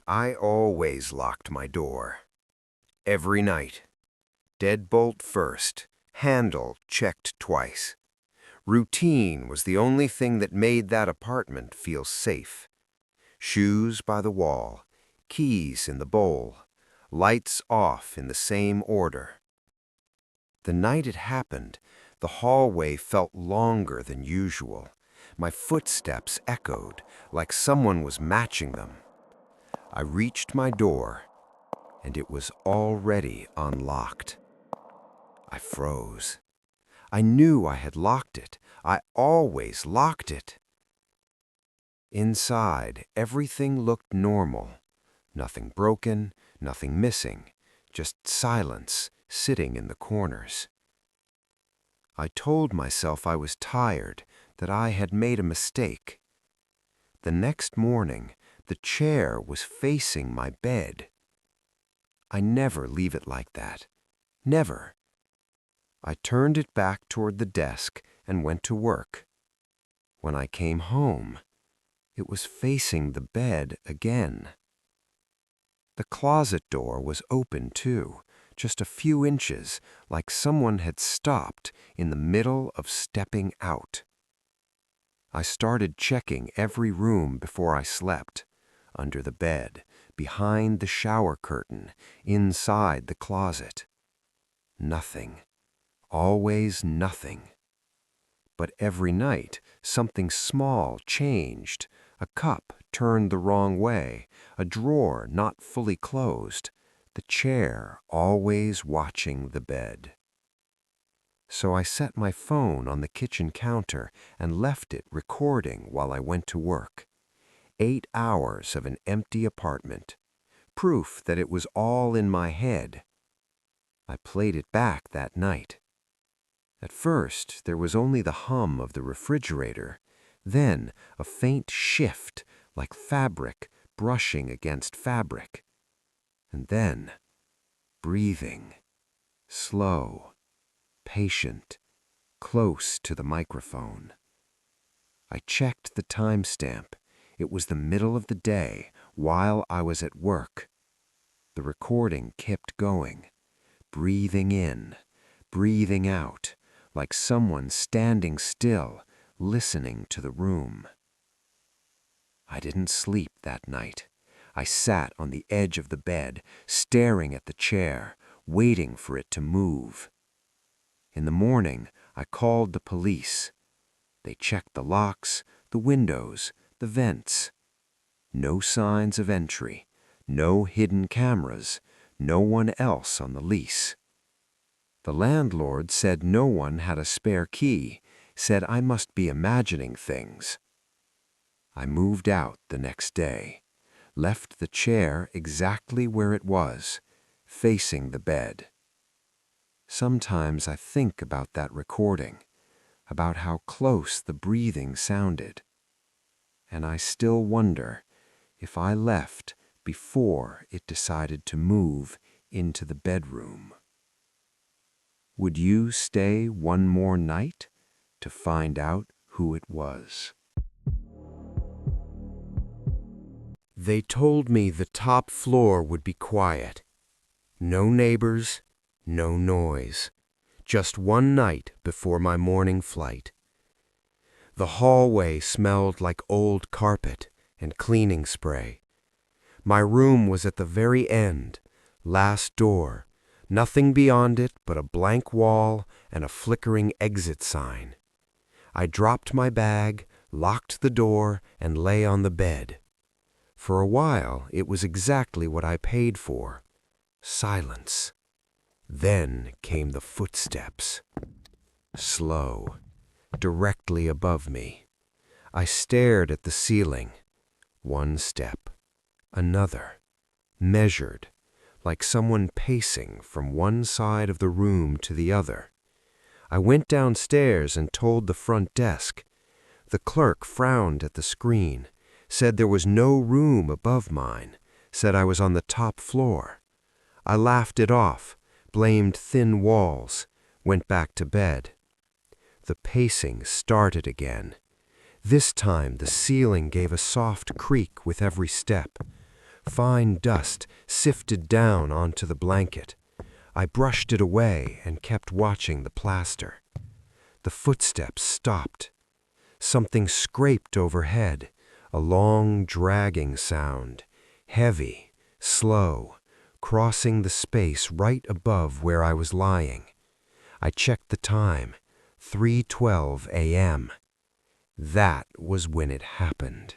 I always locked my door. Every night. Deadbolt first, handle checked twice. Routine was the only thing that made that apartment feel safe. Shoes by the wall, keys in the bowl, lights off in the same order. The night it happened, the hallway felt longer than usual. My footsteps echoed like someone was matching them. I reached my door, and it was already unlocked. I froze. I knew I had locked it. I always locked it. Inside, everything looked normal. Nothing broken, nothing missing, just silence sitting in the corners. I told myself I was tired, that I had made a mistake. The next morning, the chair was facing my bed. I never leave it like that. Never. I turned it back toward the desk and went to work. When I came home, it was facing the bed again. The closet door was open too, just a few inches, like someone had stopped in the middle of stepping out. I started checking every room before I slept, under the bed, behind the shower curtain, inside the closet. Nothing. Always nothing. But every night, something small changed. A cup turned the wrong way, a drawer not fully closed, the chair always watching the bed. So I set my phone on the kitchen counter and left it recording while I went to work. 8 hours of an empty apartment. Proof that it was all in my head. I played it back that night. At first, there was only the hum of the refrigerator, then a faint shift like fabric brushing against fabric, and then breathing, slow, patient, close to the microphone. I checked the timestamp. It was the middle of the day while I was at work. The recording kept going, breathing in, breathing out, like someone standing still, listening to the room. I didn't sleep that night. I sat on the edge of the bed, staring at the chair, waiting for it to move. In the morning, I called the police. They checked the locks, the windows, the vents. No signs of entry, no hidden cameras, no one else on the lease. The landlord said no one had a spare key, said I must be imagining things. I moved out the next day, left the chair exactly where it was, facing the bed. Sometimes I think about that recording, about how close the breathing sounded. And I still wonder if I left before it decided to move into the bedroom. Would you stay one more night to find out who it was? They told me the top floor would be quiet. No neighbors, no noise. Just one night before my morning flight. The hallway smelled like old carpet and cleaning spray. My room was at the very end, last door. Nothing beyond it but a blank wall and a flickering exit sign. I dropped my bag, locked the door, and lay on the bed. For a while, it was exactly what I paid for. Silence. Then came the footsteps. Slow, directly above me. I stared at the ceiling. One step, another, measured, like someone pacing from one side of the room to the other. I went downstairs and told the front desk. The clerk frowned at the screen, said there was no room above mine, said I was on the top floor. I laughed it off, blamed thin walls, went back to bed. The pacing started again. This time the ceiling gave a soft creak with every step. Fine dust sifted down onto the blanket. I brushed it away and kept watching the plaster. The footsteps stopped. Something scraped overhead, a long, dragging sound, heavy, slow, crossing the space right above where I was lying. I checked the time, 3:12 a.m. That was when it happened.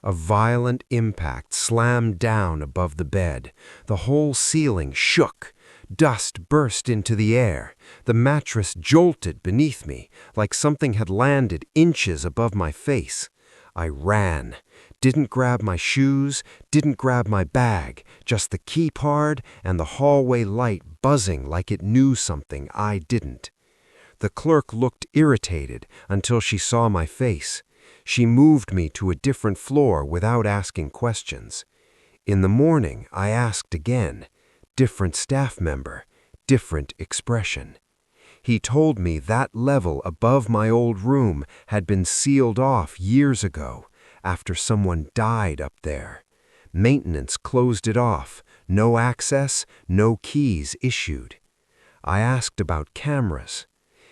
A violent impact slammed down above the bed. The whole ceiling shook. Dust burst into the air. The mattress jolted beneath me, like something had landed inches above my face. I ran. Didn't grab my shoes, didn't grab my bag, just the key card and the hallway light buzzing like it knew something I didn't. The clerk looked irritated until she saw my face. She moved me to a different floor without asking questions. In the morning, I asked again. Different staff member, different expression. He told me that level above my old room had been sealed off years ago, after someone died up there. Maintenance closed it off, no access, no keys issued. I asked about cameras.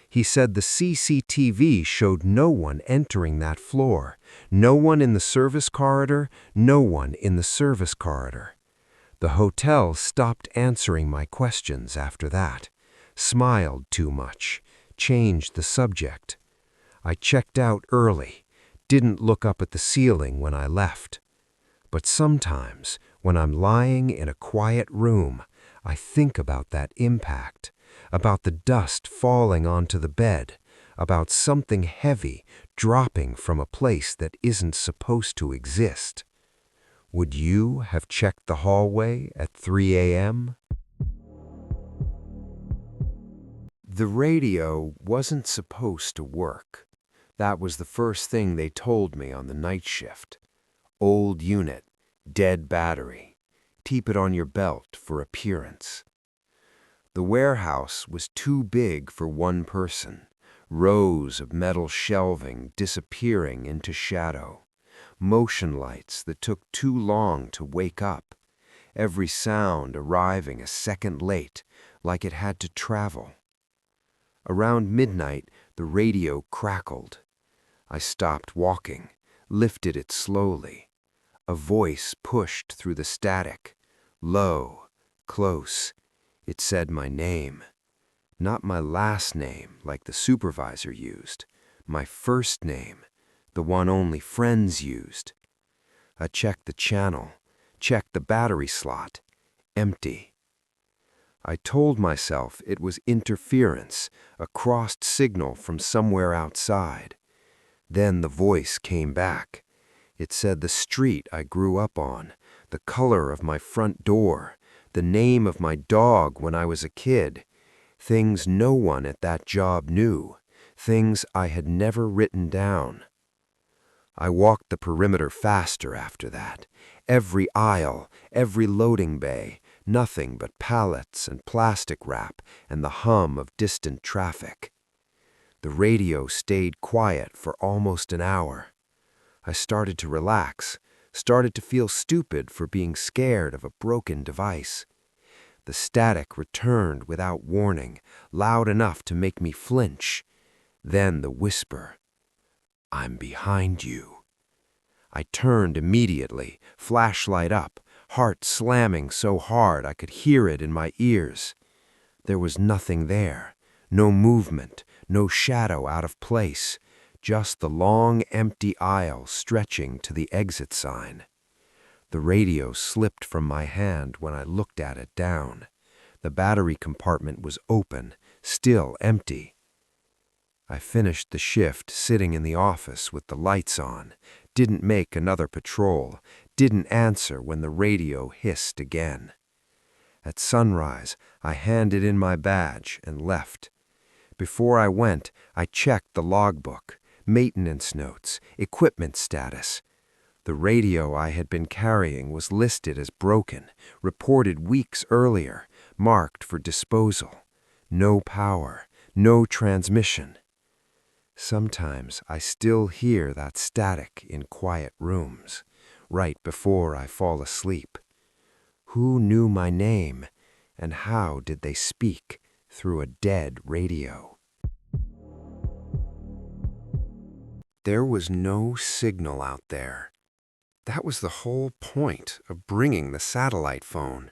He said the CCTV showed no one entering that floor, no one in the service corridor, no one in the service corridor. The hotel stopped answering my questions after that, smiled too much, changed the subject. I checked out early, didn't look up at the ceiling when I left. But sometimes, when I'm lying in a quiet room, I think about that impact, about the dust falling onto the bed, about something heavy dropping from a place that isn't supposed to exist. Would you have checked the hallway at 3 a.m.? The radio wasn't supposed to work. That was the first thing they told me on the night shift. Old unit, dead battery. Keep it on your belt for appearance. The warehouse was too big for one person. Rows of metal shelving disappearing into shadow. Motion lights that took too long to wake up. Every sound arriving a second late, like it had to travel. Around midnight, the radio crackled. I stopped walking, lifted it slowly. A voice pushed through the static. Low, close. It said my name. Not my last name like the supervisor used. My first name, the one only friends used. I checked the channel, checked the battery slot. Empty. I told myself it was interference, a crossed signal from somewhere outside. Then the voice came back. It said the street I grew up on, the color of my front door, the name of my dog when I was a kid. Things no one at that job knew, things I had never written down. I walked the perimeter faster after that. Every aisle, every loading bay, nothing but pallets and plastic wrap and the hum of distant traffic. The radio stayed quiet for almost an hour. I started to relax, started to feel stupid for being scared of a broken device. The static returned without warning, loud enough to make me flinch. Then the whisper, "I'm behind you." I turned immediately, flashlight up, heart slamming so hard I could hear it in my ears. There was nothing there, no movement, no shadow out of place, just the long empty aisle stretching to the exit sign. The radio slipped from my hand when I looked at it down. The battery compartment was open, still empty. I finished the shift sitting in the office with the lights on, didn't make another patrol, didn't answer when the radio hissed again. At sunrise, I handed in my badge and left. Before I went, I checked the logbook, maintenance notes, equipment status. The radio I had been carrying was listed as broken, reported weeks earlier, marked for disposal. No power, no transmission. Sometimes I still hear that static in quiet rooms, right before I fall asleep. Who knew my name, and how did they speak through a dead radio? There was no signal out there. That was the whole point of bringing the satellite phone.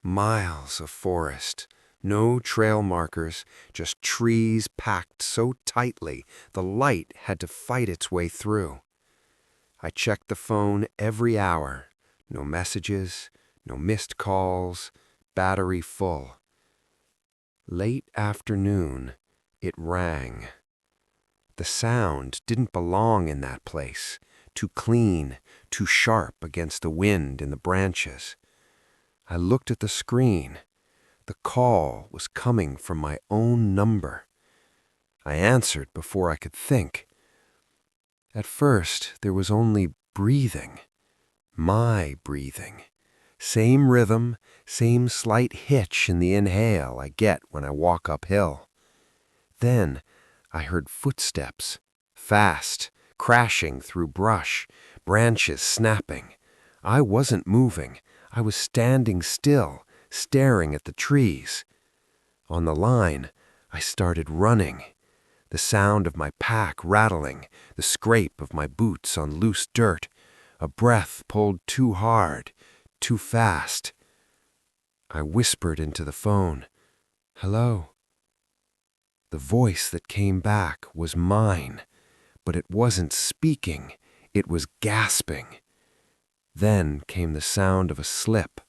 Miles of forest, no trail markers, just trees packed so tightly the light had to fight its way through. I checked the phone every hour. No messages, no missed calls, battery full. Late afternoon, it rang. The sound didn't belong in that place, too clean, too sharp against the wind in the branches. I looked at the screen. The call was coming from my own number. I answered before I could think. At first, there was only breathing. My breathing. Same rhythm, same slight hitch in the inhale I get when I walk uphill. Then I heard footsteps, fast, crashing through brush, branches snapping. I wasn't moving. I was standing still, staring at the trees. On the line, I started running. The sound of my pack rattling, the scrape of my boots on loose dirt, a breath pulled too hard, too fast. I whispered into the phone, "Hello." The voice that came back was mine, but it wasn't speaking, it was gasping. Then came the sound of a slip,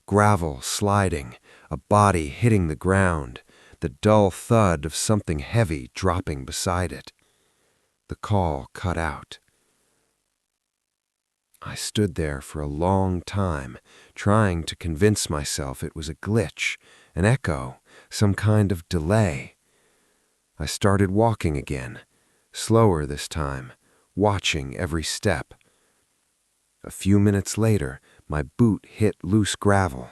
gravel sliding, a body hitting the ground, the dull thud of something heavy dropping beside it. The call cut out. I stood there for a long time, trying to convince myself it was a glitch, an echo, some kind of delay. I started walking again, slower this time, watching every step. A few minutes later, my boot hit loose gravel.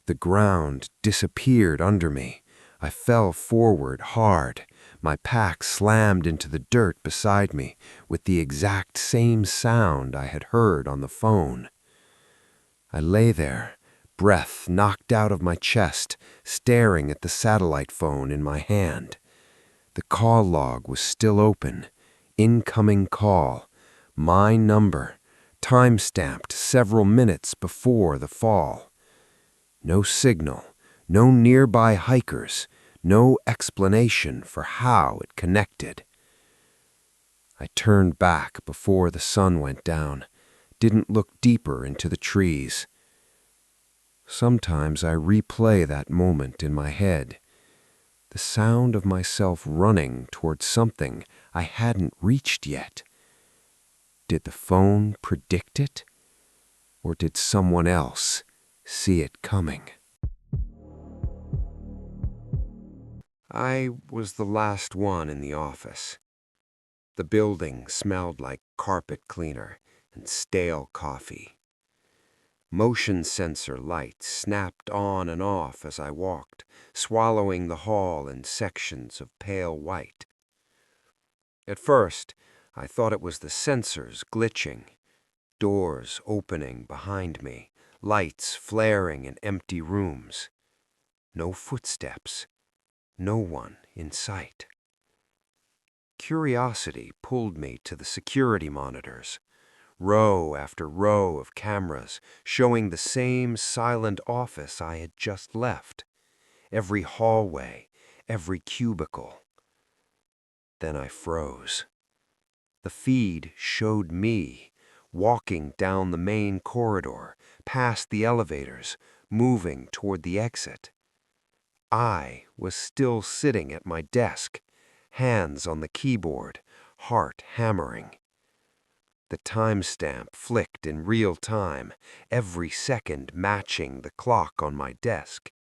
The ground disappeared under me. I fell forward hard. My pack slammed into the dirt beside me with the exact same sound I had heard on the phone. I lay there, breath knocked out of my chest, staring at the satellite phone in my hand. The call log was still open. Incoming call. My number. Time-stamped several minutes before the fall. No signal. No nearby hikers. No explanation for how it connected. I turned back before the sun went down. Didn't look deeper into the trees. Sometimes I replay that moment in my head. The sound of myself running toward something I hadn't reached yet. Did the phone predict it? Or did someone else see it coming? I was the last one in the office. The building smelled like carpet cleaner and stale coffee. Motion sensor lights snapped on and off as I walked, swallowing the hall in sections of pale white. At first, I thought it was the sensors glitching, doors opening behind me, lights flaring in empty rooms. No footsteps, no one in sight. Curiosity pulled me to the security monitors. Row after row of cameras showing the same silent office I had just left. Every hallway, every cubicle. Then I froze. The feed showed me, walking down the main corridor, past the elevators, moving toward the exit. I was still sitting at my desk, hands on the keyboard, heart hammering. The timestamp flicked in real time, every second matching the clock on my desk.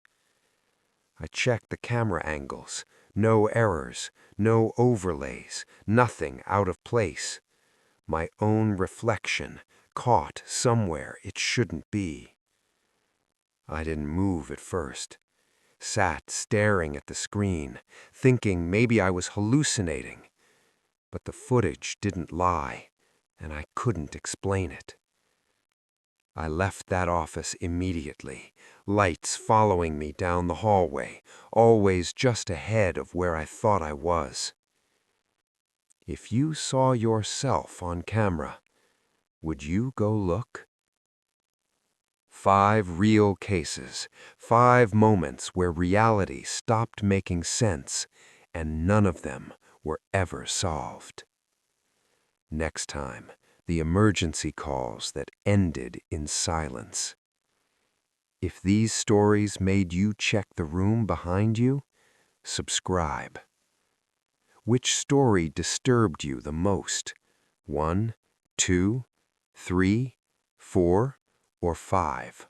I checked the camera angles, no errors, no overlays, nothing out of place. My own reflection, caught somewhere it shouldn't be. I didn't move at first. Sat staring at the screen, thinking maybe I was hallucinating. But the footage didn't lie, and I couldn't explain it. I left that office immediately, lights following me down the hallway, always just ahead of where I thought I was. If you saw yourself on camera, would you go look? 5 real cases, 5 moments where reality stopped making sense, and none of them were ever solved. Next time, the emergency calls that ended in silence. If these stories made you check the room behind you, subscribe. Which story disturbed you the most? 1, 2, 3, 4, or 5?